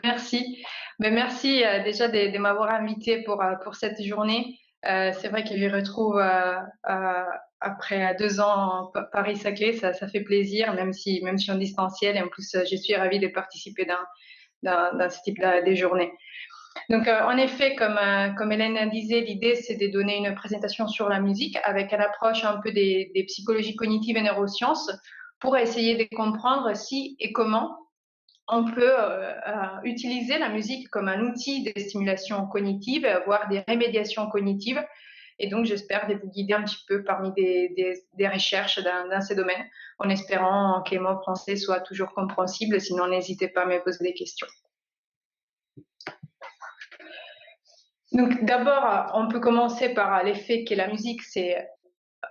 Merci. Merci déjà de m'avoir invité pour cette journée. C'est vrai que je retrouve après 2 ans Paris-Saclay, ça fait plaisir, même si en distanciel. Et en plus, je suis ravie de participer dans ce type de journée. Donc, en effet, comme Hélène disait, l'idée, c'est de donner une présentation sur la musique avec une approche un peu des psychologies cognitives et neurosciences pour essayer de comprendre si et comment on peut utiliser la musique comme un outil de stimulation cognitive, voire des remédiations cognitives. Et donc, j'espère de vous guider un petit peu parmi des recherches dans ces domaines, en espérant que mon français soit toujours compréhensible. Sinon, n'hésitez pas à me poser des questions. Donc, d'abord, on peut commencer par l'effet que la musique, c'est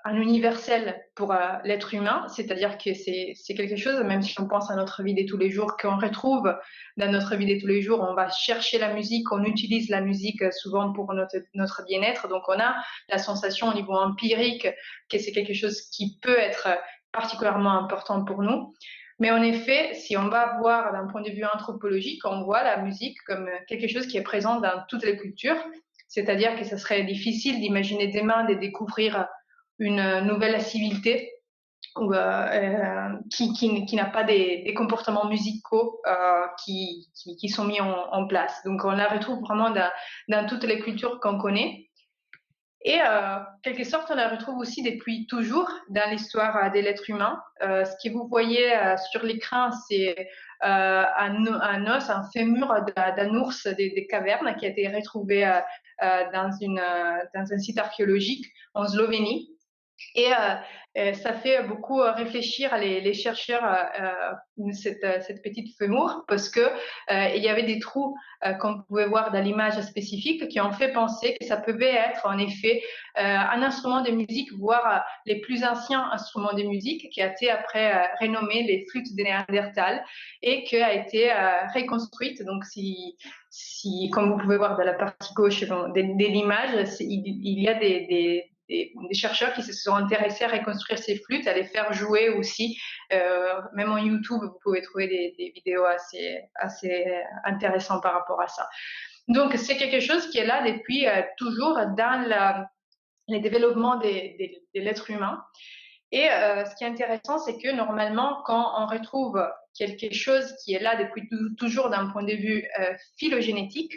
un universel pour l'être humain, c'est-à-dire que c'est quelque chose, même si on pense à notre vie de tous les jours, qu'on retrouve dans notre vie de tous les jours, on va chercher la musique, on utilise la musique souvent pour notre bien-être, donc on a la sensation au niveau empirique que c'est quelque chose qui peut être particulièrement important pour nous. Mais en effet, si on va voir d'un point de vue anthropologique, on voit la musique comme quelque chose qui est présent dans toutes les cultures, c'est-à-dire que ce serait difficile d'imaginer demain de découvrir une nouvelle civilité ou, qui n'a pas des comportements musicaux qui sont mis en place. Donc on la retrouve vraiment dans toutes les cultures qu'on connaît. Et quelque sorte, on la retrouve aussi depuis toujours dans l'histoire de l'être humain. Ce que vous voyez sur l'écran, c'est un os, un fémur d'un ours des cavernes qui a été retrouvé dans un site archéologique en Slovénie. Et ça fait beaucoup réfléchir les chercheurs cette petite fémur parce que il y avait des trous qu'on pouvait voir dans l'image spécifique qui ont fait penser que ça pouvait être en effet un instrument de musique, voire les plus anciens instruments de musique qui a été après renommé les flûtes de Néandertal et qui a été reconstruite. Donc si, comme vous pouvez voir dans la partie gauche de l'image, il y a des chercheurs qui se sont intéressés à reconstruire ces flûtes, à les faire jouer aussi. Même en YouTube, vous pouvez trouver des vidéos assez intéressantes par rapport à ça. Donc, c'est quelque chose qui est là depuis toujours dans le développement de l'être humain. Et ce qui est intéressant, c'est que normalement, quand on retrouve quelque chose qui est là depuis toujours d'un point de vue phylogénétique,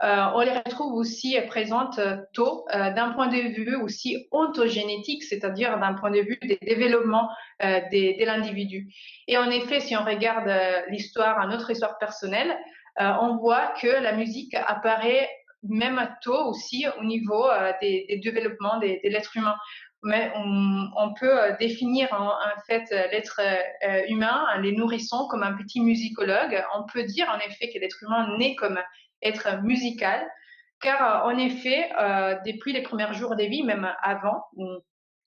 on les retrouve aussi présentes tôt d'un point de vue aussi ontogénétique, c'est-à-dire d'un point de vue des développements de l'individu. Et en effet, si on regarde l'histoire, notre histoire personnelle, on voit que la musique apparaît même tôt aussi au niveau des développements de l'être humain. Mais on peut définir en fait l'être humain, les nourrissons, comme un petit musicologue. On peut dire en effet que l'être humain naît comme être musical, car en effet, depuis les premiers jours de vie, même avant,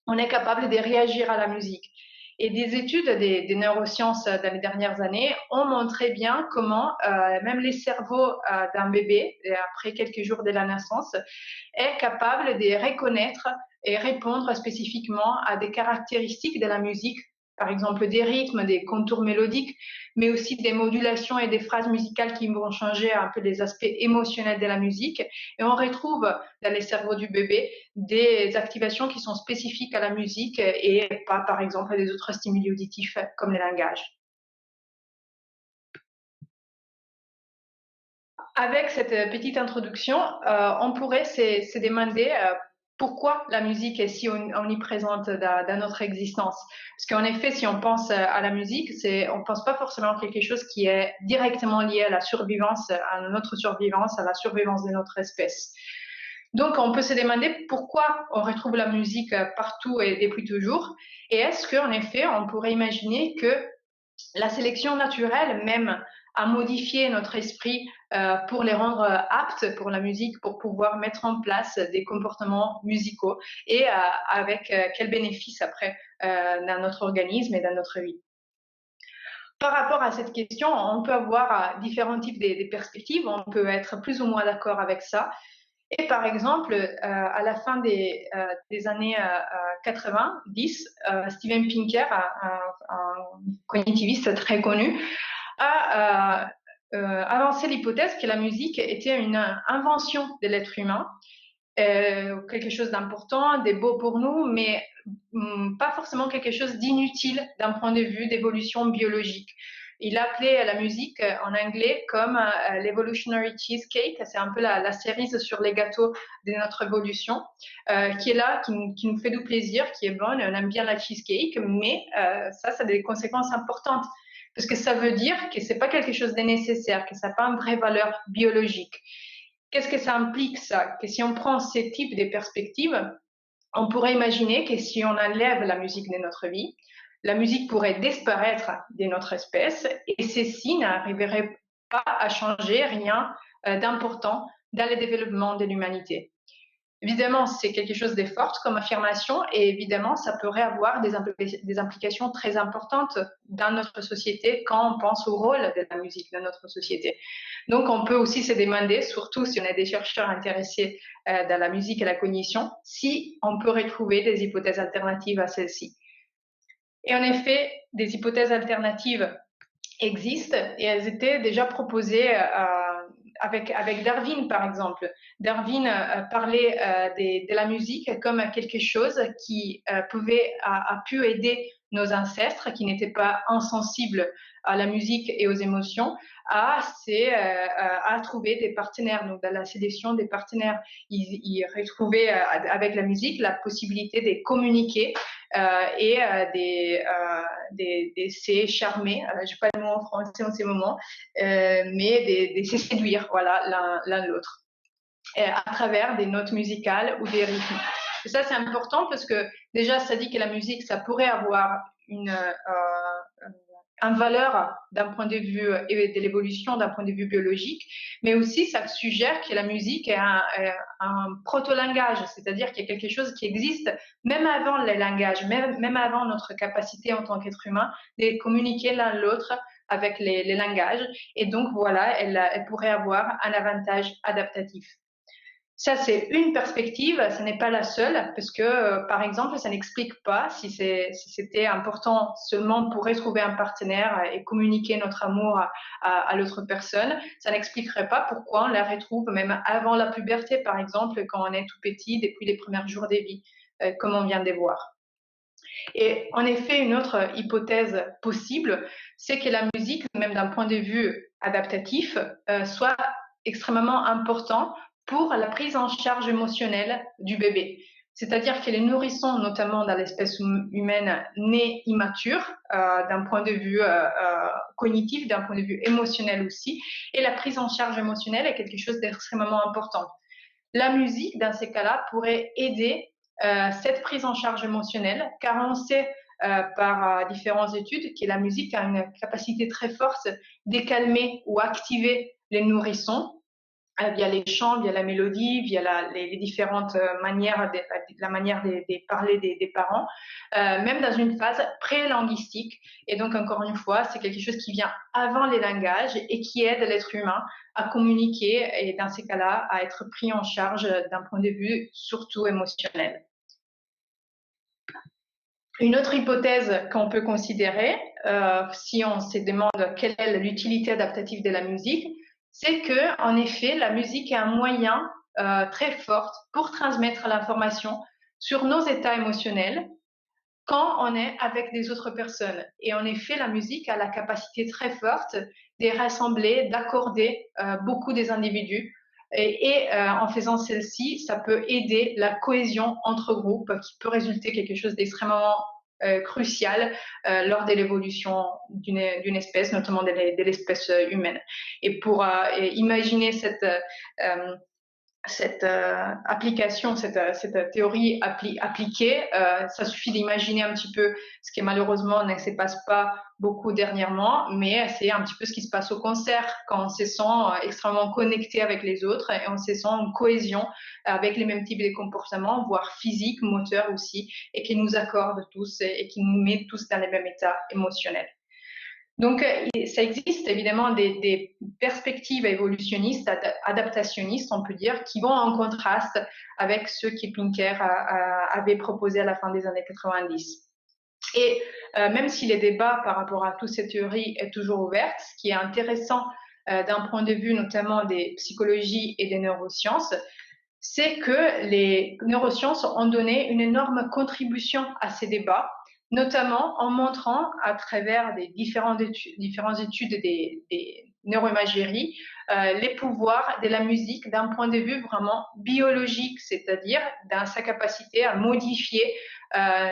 on est capable de réagir à la musique. Et des études des neurosciences dans les dernières années ont montré bien comment même les cerveaux d'un bébé, après quelques jours de la naissance, est capable de reconnaître et répondre spécifiquement à des caractéristiques de la musique, par exemple des rythmes, des contours mélodiques, mais aussi des modulations et des phrases musicales qui vont changer un peu les aspects émotionnels de la musique. Et on retrouve dans les cerveaux du bébé des activations qui sont spécifiques à la musique et pas, par exemple, des autres stimuli auditifs comme le langage. Avec cette petite introduction, on pourrait se demander pourquoi la musique est si omniprésente dans notre existence. Parce qu'en effet, si on pense à la musique, on ne pense pas forcément à quelque chose qui est directement lié à la survivance, à notre survivance, à la survivance de notre espèce. Donc, on peut se demander pourquoi on retrouve la musique partout et depuis toujours. Et est-ce qu'en effet, on pourrait imaginer que la sélection naturelle même a modifié notre esprit pour les rendre aptes pour la musique, pour pouvoir mettre en place des comportements musicaux et avec quels bénéfices après dans notre organisme et dans notre vie. Par rapport à cette question, on peut avoir différents types de perspectives, on peut être plus ou moins d'accord avec ça. Et par exemple, à la fin des années 90, Steven Pinker, un cognitiviste très connu, a avancé l'hypothèse que la musique était une invention de l'être humain, quelque chose d'important, de beau pour nous, mais pas forcément quelque chose d'inutile d'un point de vue d'évolution biologique. Il appelait la musique en anglais comme l'evolutionary cheesecake, c'est un peu la cerise sur les gâteaux de notre évolution, qui est là, qui nous fait du plaisir, qui est bonne, on aime bien la cheesecake, mais ça a des conséquences importantes, parce que ça veut dire que c'est pas quelque chose de nécessaire, que ça n'a pas une vraie valeur biologique. Qu'est-ce que ça implique, ça? Que si on prend ces types de perspectives, on pourrait imaginer que si on enlève la musique de notre vie, la musique pourrait disparaître de notre espèce et ceci n'arriverait pas à changer rien d'important dans le développement de l'humanité. Évidemment, c'est quelque chose de fort comme affirmation et évidemment, ça pourrait avoir des implications très importantes dans notre société quand on pense au rôle de la musique dans notre société. Donc, on peut aussi se demander, surtout si on est des chercheurs intéressés dans la musique et la cognition, si on peut retrouver des hypothèses alternatives à celles-ci. Et en effet, des hypothèses alternatives existent et elles étaient déjà proposées avec Darwin, par exemple. Darwin parlait de la musique comme quelque chose qui a pu aider nos ancêtres qui n'étaient pas insensibles à la musique et aux émotions à trouver des partenaires. Donc, dans la sélection des partenaires, ils retrouvaient avec la musique la possibilité de communiquer et de se charmer. Je n'ai pas le mot en français en ces moments, mais de se séduire, voilà, l'un l'autre, à travers des notes musicales ou des rythmes. Et ça, c'est important parce que déjà, ça dit que la musique, ça pourrait avoir une valeur d'un point de vue de l'évolution, d'un point de vue biologique, mais aussi ça suggère que la musique est un proto-langage, c'est-à-dire qu'il y a quelque chose qui existe même avant les langages, même avant notre capacité en tant qu'être humain de communiquer l'un l'autre avec les langages. Et donc voilà, elle pourrait avoir un avantage adaptatif. Ça, c'est une perspective, ce n'est pas la seule, parce que, par exemple, ça n'explique pas si c'était important seulement pour retrouver un partenaire et communiquer notre amour à l'autre personne. Ça n'expliquerait pas pourquoi on la retrouve même avant la puberté, par exemple, quand on est tout petit, depuis les premiers jours de vie, comme on vient de voir. Et en effet, une autre hypothèse possible, c'est que la musique, même d'un point de vue adaptatif, soit extrêmement important pour la prise en charge émotionnelle du bébé. C'est-à-dire que les nourrissons, notamment dans l'espèce humaine née immature, d'un point de vue cognitif, d'un point de vue émotionnel aussi, et la prise en charge émotionnelle est quelque chose d'extrêmement important. La musique, dans ces cas-là, pourrait aider cette prise en charge émotionnelle, car on sait par différentes études que la musique a une capacité très forte de calmer ou activer les nourrissons via les chants, via la mélodie, via les différentes manières, la manière de parler des parents, même dans une phase pré-linguistique. Et donc, encore une fois, c'est quelque chose qui vient avant les langages et qui aide l'être humain à communiquer et dans ces cas-là, à être pris en charge d'un point de vue surtout émotionnel. Une autre hypothèse qu'on peut considérer, si on se demande quelle est l'utilité adaptative de la musique, c'est que, en effet, la musique est un moyen très fort pour transmettre l'information sur nos états émotionnels quand on est avec des autres personnes. Et en effet, la musique a la capacité très forte de rassembler, d'accorder beaucoup des individus. Et en faisant celle-ci, ça peut aider la cohésion entre groupes, qui peut résulter quelque chose d'extrêmement crucial lors de l'évolution d'une espèce, notamment de l'espèce humaine. Et pour imaginer cette application, cette théorie appliquée, ça suffit d'imaginer un petit peu ce qui malheureusement ne se passe pas beaucoup dernièrement, mais c'est un petit peu ce qui se passe au concert, quand on se sent extrêmement connecté avec les autres et on se sent en cohésion avec les mêmes types de comportements, voire physiques, moteurs aussi, et qui nous accorde tous et qui nous met tous dans les mêmes états émotionnels. Donc, ça existe évidemment des perspectives évolutionnistes, adaptationnistes, on peut dire, qui vont en contraste avec ceux que Pinker avait proposés à la fin des années 90. Et même si les débats par rapport à toutes ces théories est toujours ouvert, ce qui est intéressant d'un point de vue notamment des psychologies et des neurosciences, c'est que les neurosciences ont donné une énorme contribution à ces débats, notamment en montrant à travers des différentes études des neuroimageries les pouvoirs de la musique d'un point de vue vraiment biologique, c'est-à-dire dans sa capacité à modifier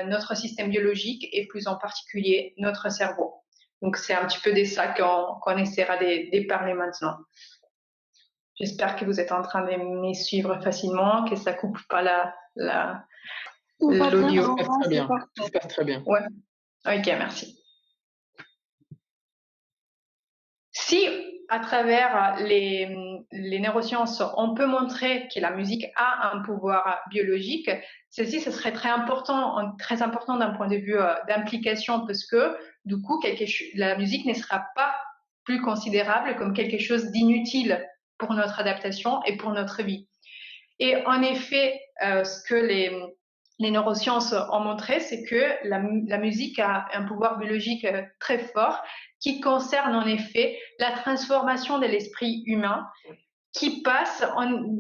notre système biologique et plus en particulier notre cerveau. Donc c'est un petit peu de ça qu'on essaiera de parler maintenant. J'espère que vous êtes en train de me suivre facilement, que ça coupe pas l'audio. Tout se passe très bien. Tout se passe très bien. Ouais. Ok, merci. Si à travers les neurosciences, on peut montrer que la musique a un pouvoir biologique, ceci, ce serait très important d'un point de vue d'implication, parce que du coup, la musique ne sera pas plus considérable comme quelque chose d'inutile pour notre adaptation et pour notre vie. Et en effet, ce que les neurosciences ont montré, c'est que la musique a un pouvoir biologique très fort qui concerne en effet la transformation de l'esprit humain, qui passe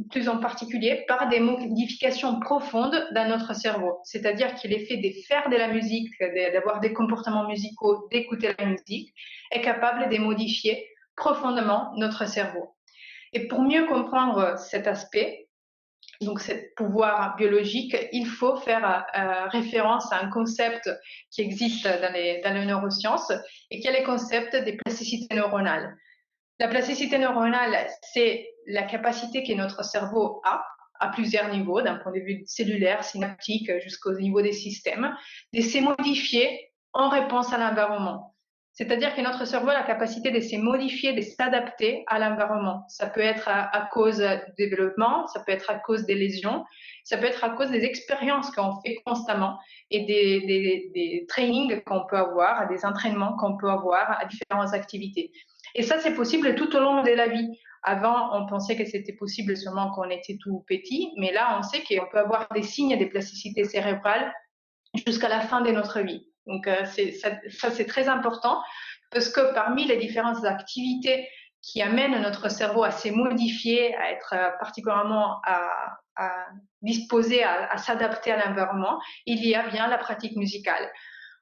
plus en particulier par des modifications profondes dans notre cerveau. C'est-à-dire que l'effet de faire de la musique, d'avoir des comportements musicaux, d'écouter la musique, est capable de modifier profondément notre cerveau. Et pour mieux comprendre cet aspect, donc ce pouvoir biologique, il faut faire référence à un concept qui existe dans les neurosciences et qui est le concept des plasticités neuronales. La plasticité neuronale, c'est la capacité que notre cerveau a, à plusieurs niveaux, d'un point de vue cellulaire, synaptique, jusqu'au niveau des systèmes, de se modifier en réponse à l'environnement. C'est-à-dire que notre cerveau a la capacité de se modifier, de s'adapter à l'environnement. Ça peut être à cause du développement, ça peut être à cause des lésions, ça peut être à cause des expériences qu'on fait constamment et des trainings qu'on peut avoir, des entraînements qu'on peut avoir à différentes activités. Et ça, c'est possible tout au long de la vie. Avant, on pensait que c'était possible seulement quand on était tout petit, mais là, on sait qu'on peut avoir des signes de plasticité cérébrale jusqu'à la fin de notre vie. Donc ça c'est très important parce que parmi les différentes activités qui amènent notre cerveau à se modifier, à être particulièrement disposé à s'adapter à l'environnement, il y a bien la pratique musicale.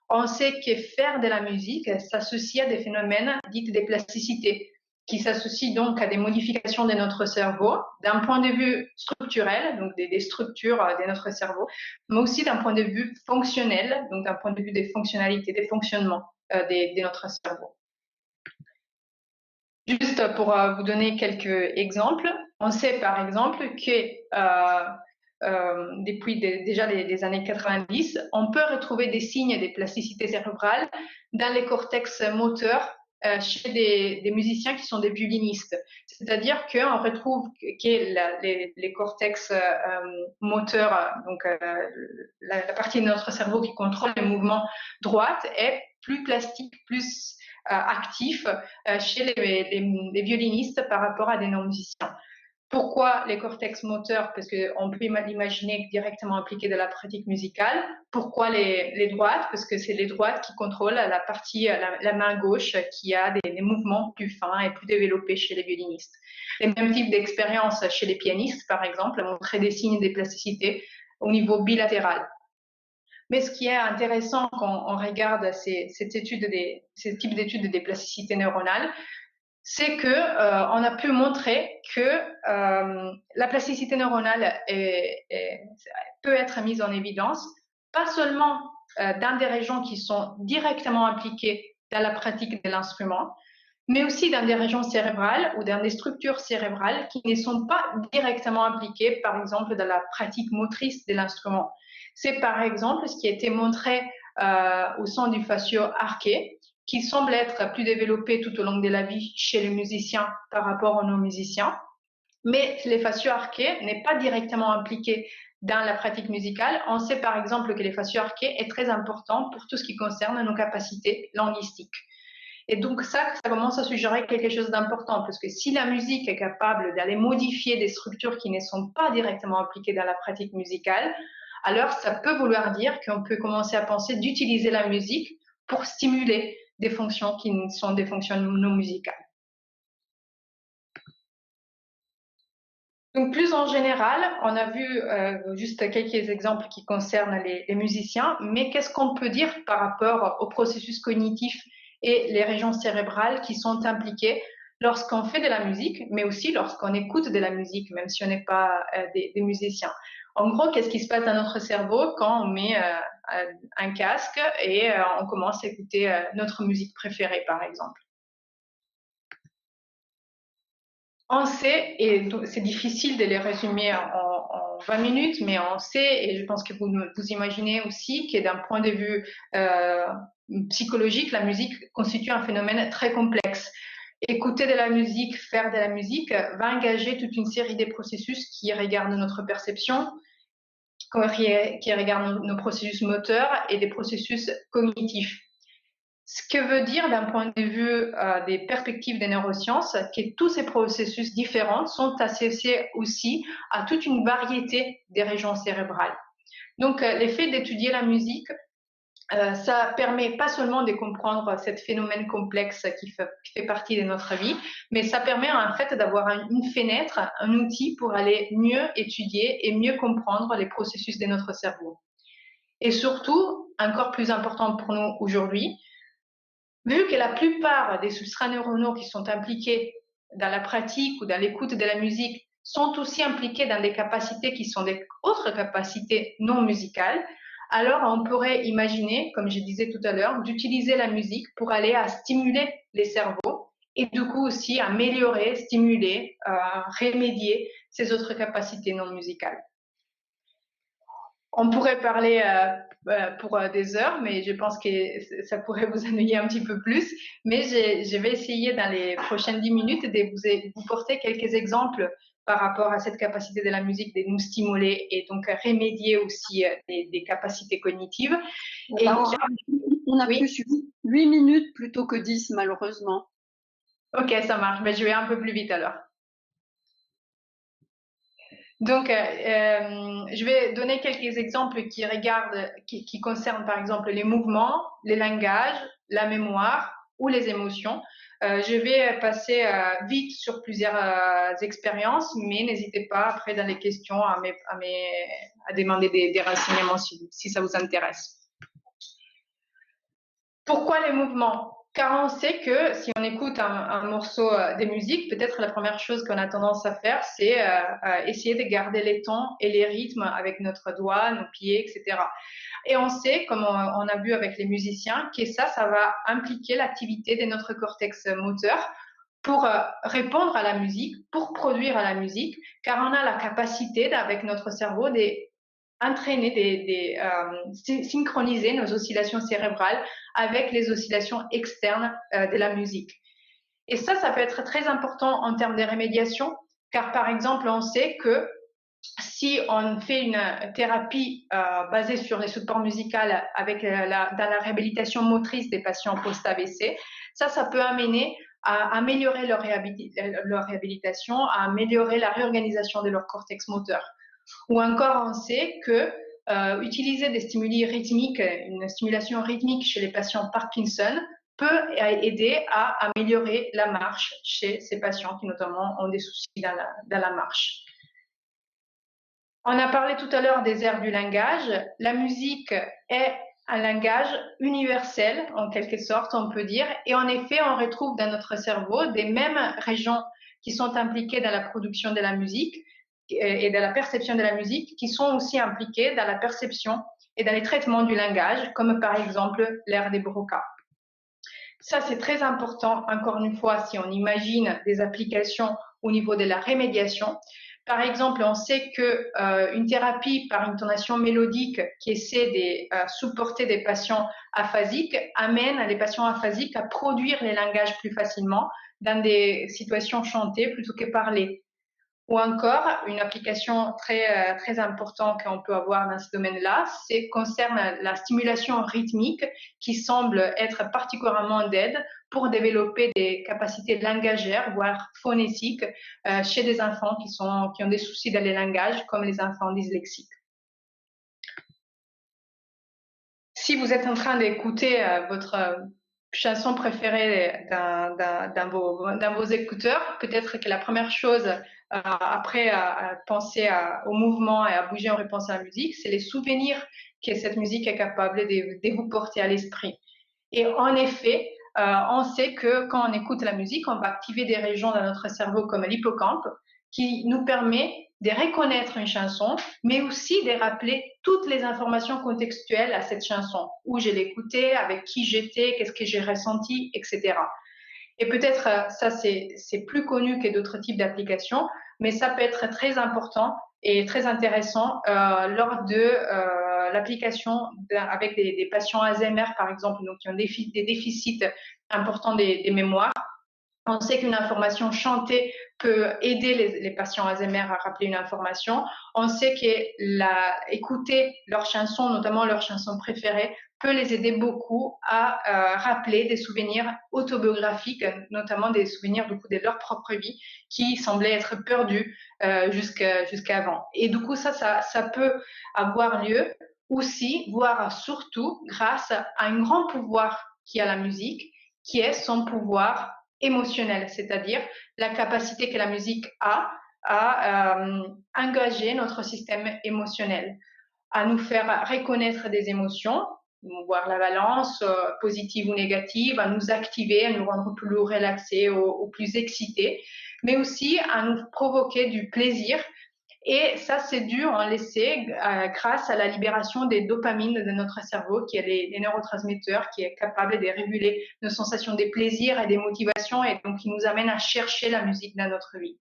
On sait que faire de la musique s'associe à des phénomènes dits de plasticité, qui s'associent donc à des modifications de notre cerveau, d'un point de vue structurel, donc des structures de notre cerveau, mais aussi d'un point de vue fonctionnel, donc d'un point de vue des fonctionnalités, des fonctionnements de notre cerveau. Juste pour vous donner quelques exemples, on sait par exemple que depuis déjà les années 90, on peut retrouver des signes de plasticité cérébrale dans les cortex moteurs chez des musiciens qui sont des violinistes. C'est-à-dire qu'on retrouve que les cortex moteurs, donc la partie de notre cerveau qui contrôle les mouvements droite, est plus plastique, plus actif chez les violinistes par rapport à des non-musiciens. Pourquoi les cortex moteurs? Parce qu'on peut l'imaginer directement impliqué dans la pratique musicale. Pourquoi les droites? Parce que c'est les droites qui contrôlent la partie, la main gauche qui a des mouvements plus fins et plus développés chez les violinistes. Les mêmes types d'expériences chez les pianistes, par exemple, montraient des signes de plasticité au niveau bilatéral. Mais ce qui est intéressant quand on regarde ces types d'études des plasticités neuronales, c'est que on a pu montrer que la plasticité neuronale peut être mise en évidence, pas seulement dans des régions qui sont directement impliquées dans la pratique de l'instrument, mais aussi dans des régions cérébrales ou dans des structures cérébrales qui ne sont pas directement impliquées, par exemple, dans la pratique motrice de l'instrument. C'est par exemple ce qui a été montré au sein du fascio arqué, qui semble être plus développé tout au long de la vie chez les musiciens par rapport aux non-musiciens. Mais les fasciaux arqués n'est pas directement impliqué dans la pratique musicale. On sait par exemple que les fasciaux arqués est très important pour tout ce qui concerne nos capacités linguistiques. Et donc ça commence à suggérer quelque chose d'important, parce que si la musique est capable d'aller modifier des structures qui ne sont pas directement impliquées dans la pratique musicale, alors ça peut vouloir dire qu'on peut commencer à penser d'utiliser la musique pour stimuler des fonctions qui sont des fonctions non musicales. Donc, plus en général, on a vu juste quelques exemples qui concernent les musiciens, mais qu'est-ce qu'on peut dire par rapport au processus cognitif et les régions cérébrales qui sont impliquées lorsqu'on fait de la musique, mais aussi lorsqu'on écoute de la musique, même si on n'est pas des musiciens. En gros, qu'est-ce qui se passe dans notre cerveau quand on met un casque et on commence à écouter notre musique préférée, par exemple? On sait, et c'est difficile de les résumer en 20 minutes, mais on sait, et je pense que vous imaginez aussi, que d'un point de vue euh, psychologique, la musique constitue un phénomène très complexe. Écouter de la musique, faire de la musique, va engager toute une série de processus qui regardent notre perception, qui regardent nos processus moteurs et des processus cognitifs. Ce que veut dire d'un point de vue des perspectives des neurosciences, que tous ces processus différents sont associés aussi à toute une variété des régions cérébrales. Donc, l'effet d'étudier la musique, ça permet pas seulement de comprendre ce phénomène complexe qui fait partie de notre vie, mais ça permet en fait d'avoir une fenêtre, un outil pour aller mieux étudier et mieux comprendre les processus de notre cerveau. Et surtout, encore plus important pour nous aujourd'hui, vu que la plupart des substrats neuronaux qui sont impliqués dans la pratique ou dans l'écoute de la musique sont aussi impliqués dans des capacités qui sont des autres capacités non musicales, alors on pourrait imaginer, comme je disais tout à l'heure, d'utiliser la musique pour aller à stimuler les cerveaux et du coup aussi améliorer, stimuler, remédier ces autres capacités non musicales. On pourrait parler pour des heures, mais je pense que ça pourrait vous ennuyer un petit peu plus. Mais je vais essayer dans les prochaines 10 minutes de vous porter quelques exemples par rapport à cette capacité de la musique de nous stimuler et donc remédier aussi des capacités cognitives. Et on a oui. Plus 8 minutes plutôt que 10, malheureusement. Ok, ça marche, mais je vais un peu plus vite alors. Donc, je vais donner quelques exemples qui concernent par exemple les mouvements, les langages, la mémoire ou les émotions. Je vais passer vite sur plusieurs expériences, mais n'hésitez pas après dans les questions à demander des renseignements si ça vous intéresse. Pourquoi les mouvements? Car on sait que si on écoute un morceau de musique, peut-être la première chose qu'on a tendance à faire, c'est essayer de garder les tons et les rythmes avec notre doigt, nos pieds, etc. Et on sait, comme on a vu avec les musiciens, que ça va impliquer l'activité de notre cortex moteur pour répondre à la musique, pour produire à la musique, car on a la capacité, avec notre cerveau, entraîner, synchroniser nos oscillations cérébrales avec les oscillations externes de la musique. Et ça peut être très important en termes de rémédiation, car par exemple, on sait que si on fait une thérapie basée sur les supports musicaux avec dans la réhabilitation motrice des patients post-AVC, ça peut amener à améliorer leur réhabilitation, à améliorer la réorganisation de leur cortex moteur. Ou encore, on sait que utiliser des stimuli rythmiques, une stimulation rythmique chez les patients Parkinson peut aider à améliorer la marche chez ces patients qui notamment ont des soucis dans la marche. On a parlé tout à l'heure des aires du langage. La musique est un langage universel, en quelque sorte, on peut dire. Et en effet, on retrouve dans notre cerveau des mêmes régions qui sont impliquées dans la production de la musique et dans la perception de la musique, qui sont aussi impliquées dans la perception et dans les traitements du langage, comme par exemple l'aire des Broca. Ça, c'est très important, encore une fois, si on imagine des applications au niveau de la rémédiation. Par exemple, on sait que une thérapie par intonation mélodique qui essaie de supporter des patients aphasiques amène les patients aphasiques à produire les langages plus facilement dans des situations chantées plutôt que parlées. Ou encore, une application très importante qu'on peut avoir dans ce domaine-là, concerne la stimulation rythmique qui semble être particulièrement d'aide pour développer des capacités langagères, voire phonétiques, chez des enfants qui ont des soucis dans les langages, comme les enfants dyslexiques. Si vous êtes en train d'écouter votre chanson préférée dans vos écouteurs, peut-être que la première chose après à penser au mouvement et à bouger en réponse à la musique, c'est les souvenirs que cette musique est capable de vous porter à l'esprit. Et en effet, on sait que quand on écoute la musique, on va activer des régions dans notre cerveau comme l'hippocampe qui nous permet de reconnaître une chanson, mais aussi de rappeler toutes les informations contextuelles à cette chanson, où je l'ai écoutée, avec qui j'étais, qu'est-ce que j'ai ressenti, etc. Et peut-être ça, c'est plus connu que d'autres types d'applications, mais ça peut être très important et très intéressant lors de l'application avec des patients Alzheimer, par exemple, donc qui ont des déficits importants des mémoires. On sait qu'une information chantée peut aider les patients Alzheimer à rappeler une information. On sait qu'écouter leurs chansons, notamment leurs chansons préférées, peut les aider beaucoup à rappeler des souvenirs autobiographiques, notamment des souvenirs du coup, de leur propre vie qui semblaient être perdus jusqu'avant. Et du coup, ça peut avoir lieu aussi, voire surtout, grâce à un grand pouvoir qui a la musique, qui est son pouvoir émotionnel, c'est-à-dire la capacité que la musique a à engager notre système émotionnel, à nous faire reconnaître des émotions, voir la balance positive ou négative, à nous activer, à nous rendre plus relaxés ou plus excités, mais aussi à nous provoquer du plaisir. Et ça, c'est dû, on le sait, grâce à la libération des dopamines de notre cerveau, qui est les neurotransmetteurs, qui est capable de réguler nos sensations de plaisir et des motivations, et donc qui nous amène à chercher la musique dans notre vie.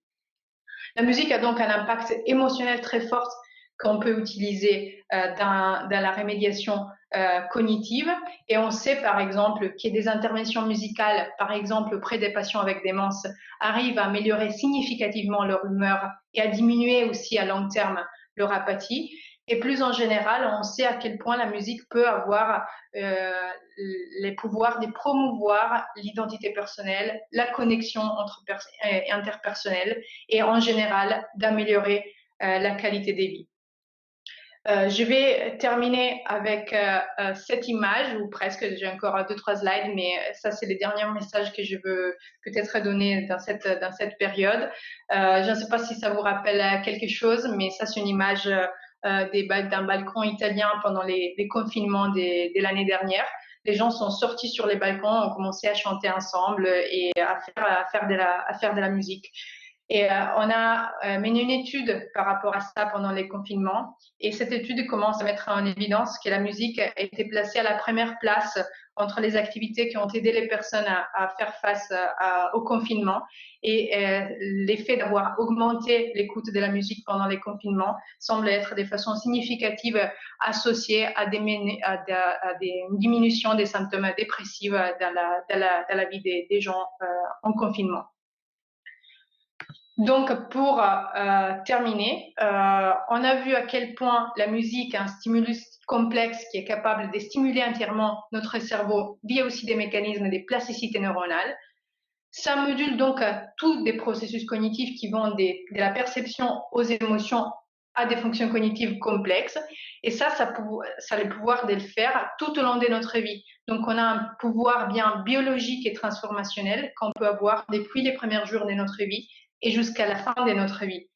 La musique a donc un impact émotionnel très fort qu'on peut utiliser dans la remédiation cognitive. Et on sait par exemple que des interventions musicales, par exemple auprès des patients avec démence, arrivent à améliorer significativement leur humeur et à diminuer aussi à long terme leur apathie. Et plus en général, on sait à quel point la musique peut avoir les pouvoirs de promouvoir l'identité personnelle, la connexion interpersonnelle et en général d'améliorer la qualité des vies. Je vais terminer avec cette image, ou presque, j'ai encore 2-3 slides, mais ça c'est les derniers messages que je veux peut-être donner dans cette période. Je ne sais pas si ça vous rappelle quelque chose, mais ça c'est une image d'un balcon italien pendant les confinements de l'année dernière. Les gens sont sortis sur les balcons, ont commencé à chanter ensemble et à faire de la musique. Et on a mené une étude par rapport à ça pendant les confinements. Et cette étude commence à mettre en évidence que la musique a été placée à la première place entre les activités qui ont aidé les personnes à faire face au confinement. Et l'effet d'avoir augmenté l'écoute de la musique pendant les confinements semble être de façon significative associée à une diminution des symptômes dépressifs dans la vie des gens en confinement. Donc, pour terminer, on a vu à quel point la musique est un stimulus complexe qui est capable de stimuler entièrement notre cerveau via aussi des mécanismes de plasticité neuronale. Ça module donc tous des processus cognitifs qui vont de la perception aux émotions à des fonctions cognitives complexes. Et ça a le pouvoir de le faire tout au long de notre vie. Donc, on a un pouvoir bien biologique et transformationnel qu'on peut avoir depuis les premiers jours de notre vie et jusqu'à la fin de notre vie.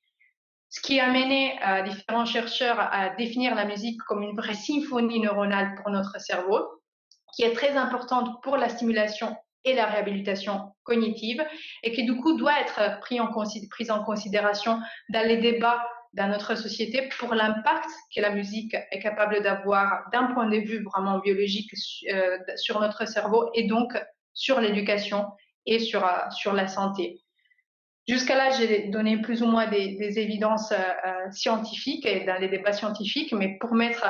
Ce qui a amené différents chercheurs à définir la musique comme une vraie symphonie neuronale pour notre cerveau, qui est très importante pour la stimulation et la réhabilitation cognitive, et qui du coup doit être prise en considération dans les débats dans notre société pour l'impact que la musique est capable d'avoir d'un point de vue vraiment biologique sur notre cerveau et donc sur l'éducation et sur la santé. Jusqu'à là, j'ai donné plus ou moins des évidences scientifiques et dans les débats scientifiques, mais pour mettre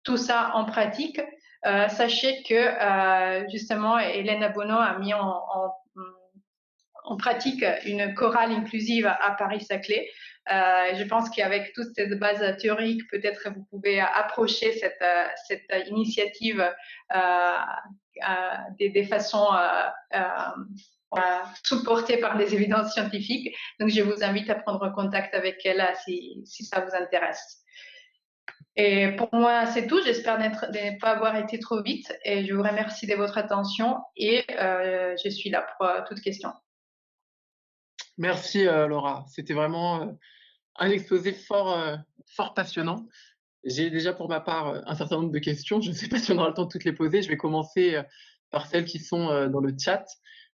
tout ça en pratique, sachez que justement, Hélène Bono a mis en pratique une chorale inclusive à Paris-Saclay. Je pense qu'avec toutes ces bases théoriques, peut-être vous pouvez approcher cette initiative des façons supportée par des évidences scientifiques. Donc, je vous invite à prendre contact avec elle si ça vous intéresse. Et pour moi, c'est tout. J'espère de ne pas avoir été trop vite. Et je vous remercie de votre attention et je suis là pour toute question. Merci Laura. C'était vraiment un exposé fort passionnant. J'ai déjà pour ma part un certain nombre de questions. Je ne sais pas si on aura le temps de toutes les poser. Je vais commencer par celles qui sont dans le chat.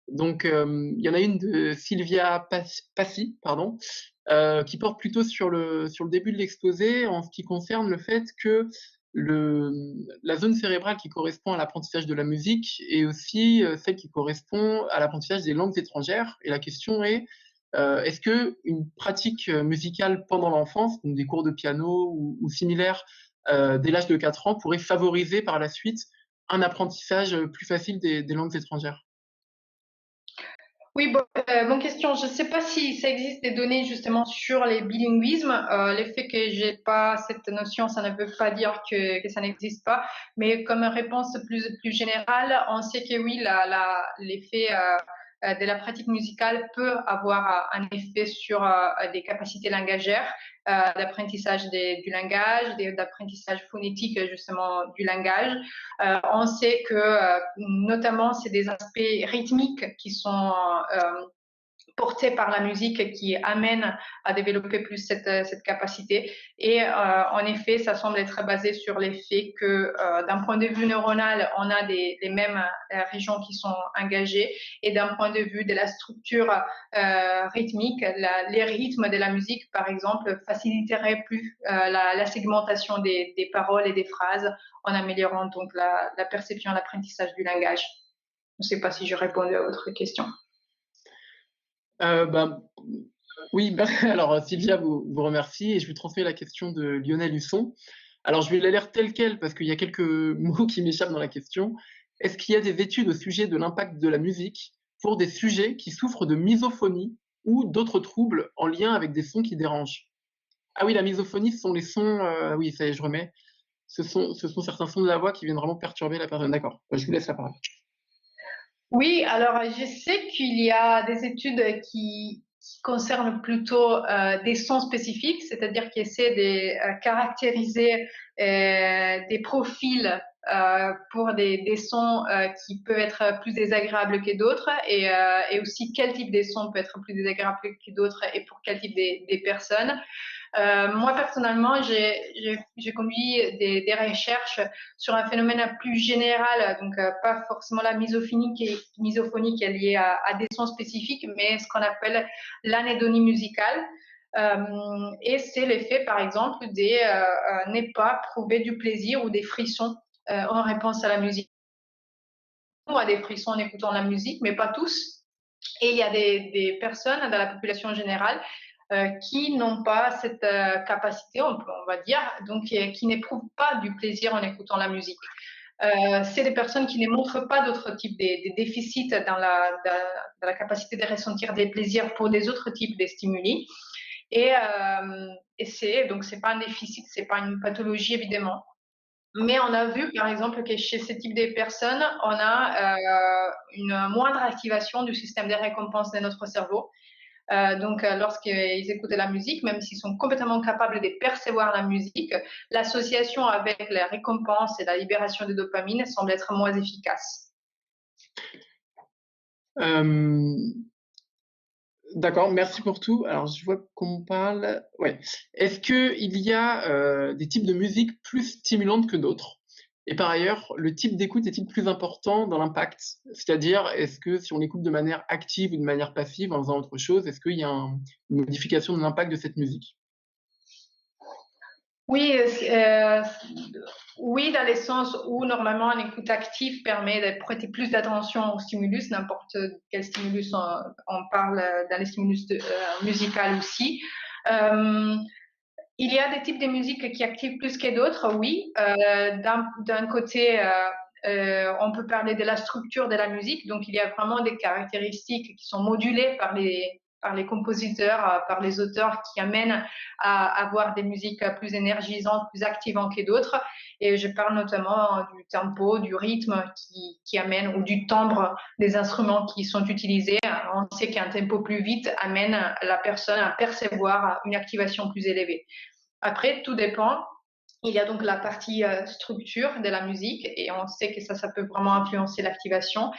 Donc, il y en a une de Sylvia Passy, pardon, qui porte plutôt sur le début de l'exposé en ce qui concerne le fait que la zone cérébrale qui correspond à l'apprentissage de la musique est aussi celle qui correspond à l'apprentissage des langues étrangères. Et la question est, est-ce que une pratique musicale pendant l'enfance, donc des cours de piano ou similaires dès l'âge de 4 ans, pourrait favoriser par la suite un apprentissage plus facile des langues étrangères? Oui, bonne question. Je ne sais pas si ça existe des données justement sur les bilinguismes. Le fait que j'ai pas cette notion, ça ne veut pas dire que ça n'existe pas. Mais comme réponse plus générale, on sait que oui, l'effet de la pratique musicale peut avoir un effet sur des capacités langagères, d'apprentissage du langage, d'apprentissage phonétique justement du langage. On sait que notamment c'est des aspects rythmiques qui sont portés par la musique qui amènent à développer plus cette capacité. Et en effet, ça semble être basé sur l'effet que d'un point de vue neuronal, on a les mêmes régions qui sont engagées, et d'un point de vue de la structure rythmique, les rythmes de la musique, par exemple, faciliteraient plus la segmentation des paroles et des phrases en améliorant donc la perception et l'apprentissage du langage. Je ne sais pas si je réponds à votre question. Ben, oui, ben, alors Sylvia vous remercie et je lui transmets la question de Lionel Husson. Alors je vais la lire telle quelle parce qu'il y a quelques mots qui m'échappent dans la question. Est-ce qu'il y a des études au sujet de l'impact de la musique pour des sujets qui souffrent de misophonie ou d'autres troubles en lien avec des sons qui dérangent? Ah oui, la misophonie, ce sont les sons, oui, ça y est, je remets. Ce sont certains sons de la voix qui viennent vraiment perturber la personne. D'accord, je vous laisse la parole. Oui, alors je sais qu'il y a des études qui concernent plutôt des sons spécifiques, c'est-à-dire qui essaient de caractériser des profils pour des sons qui peuvent être plus désagréables que d'autres, et aussi quel type de son peut être plus désagréable que d'autres et pour quel type des personnes. Moi, personnellement, j'ai conduit des recherches sur un phénomène plus général, donc pas forcément la misophonie qui est liée à des sons spécifiques, mais ce qu'on appelle l'anédonie musicale. Et c'est l'effet, par exemple, ne pas prouver du plaisir ou des frissons en réponse à la musique. On a des frissons en écoutant la musique, mais pas tous. Et il y a des personnes dans la population générale qui n'ont pas cette capacité, on va dire, donc qui n'éprouvent pas du plaisir en écoutant la musique. C'est des personnes qui ne montrent pas d'autres types de déficits dans la capacité de ressentir des plaisirs pour des autres types de stimuli. Et c'est pas un déficit, c'est pas une pathologie évidemment. Mais on a vu, par exemple, que chez ce type de personnes, on a une moindre activation du système de récompense de notre cerveau. Donc, lorsqu'ils écoutent la musique, même s'ils sont complètement capables de percevoir la musique, l'association avec la récompense et la libération de dopamine semble être moins efficace. D'accord, merci pour tout. Alors, je vois qu'on parle. Ouais. Est-ce qu'il y a des types de musique plus stimulantes que d'autres? Et par ailleurs, le type d'écoute est-il plus important dans l'impact? C'est-à-dire, est-ce que si on écoute de manière active ou de manière passive en faisant autre chose, est-ce qu'il y a une modification de l'impact de cette musique? Oui, oui, dans le sens où normalement une écoute active permet de prêter plus d'attention au stimulus, n'importe quel stimulus on parle dans les stimulus musicaux aussi. Il y a des types de musique qui activent plus que d'autres, oui. D'un côté, on peut parler de la structure de la musique, donc il y a vraiment des caractéristiques qui sont modulées par les compositeurs, par les auteurs qui amènent à avoir des musiques plus énergisantes, plus activantes que d'autres. Et je parle notamment du tempo, du rythme qui amène, ou du timbre des instruments qui sont utilisés. On sait qu'un tempo plus vite amène la personne à percevoir une activation plus élevée. Après, tout dépend. Il y a donc la partie structure de la musique, et on sait que ça peut vraiment influencer l'activation.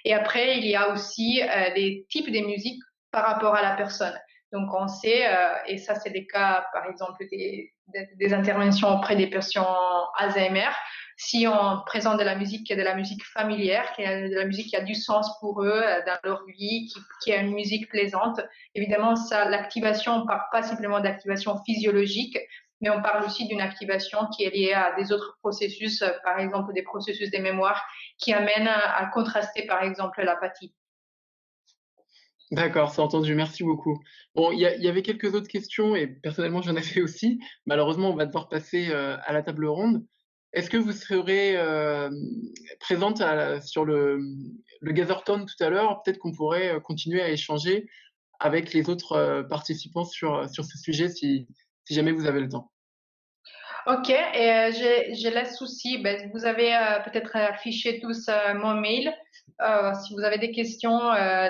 Et après, il y a aussi les types de musique par rapport à la personne. Donc on sait, et ça c'est des cas par exemple des interventions auprès des patients Alzheimer, si on présente de la musique qui est de la musique familière, qui est de la musique qui a du sens pour eux dans leur vie, qui est une musique plaisante, évidemment ça, l'activation, on ne parle pas simplement d'activation physiologique, mais on parle aussi d'une activation qui est liée à des autres processus, par exemple des processus des mémoires qui amènent à contraster par exemple l'apathie. D'accord, c'est entendu, merci beaucoup. Bon, il y avait quelques autres questions et personnellement, j'en avais aussi. Malheureusement, on va devoir passer, à la table ronde. Est-ce que vous serez, présente sur le Gathertown tout à l'heure? Peut-être qu'on pourrait, continuer à échanger avec les autres, participants sur ce sujet si jamais vous avez le temps. Ok, et je laisse aussi, ben, vous avez peut-être affiché tous mon mail. Si vous avez des questions,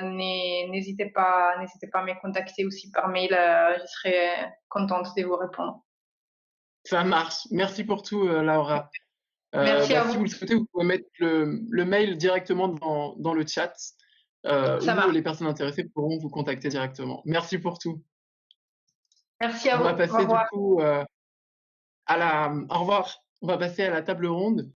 n'hésitez pas à me contacter aussi par mail. Je serai contente de vous répondre. Ça marche. Merci pour tout, Laura. Merci à Si vous vous. le souhaitez, vous pouvez mettre le mail directement dans le chat, Ça ou marche. les personnes intéressées pourront vous contacter directement. Merci pour tout. Merci à On va vous. Au passer du revoir. coup, au revoir. On va passer à la table ronde.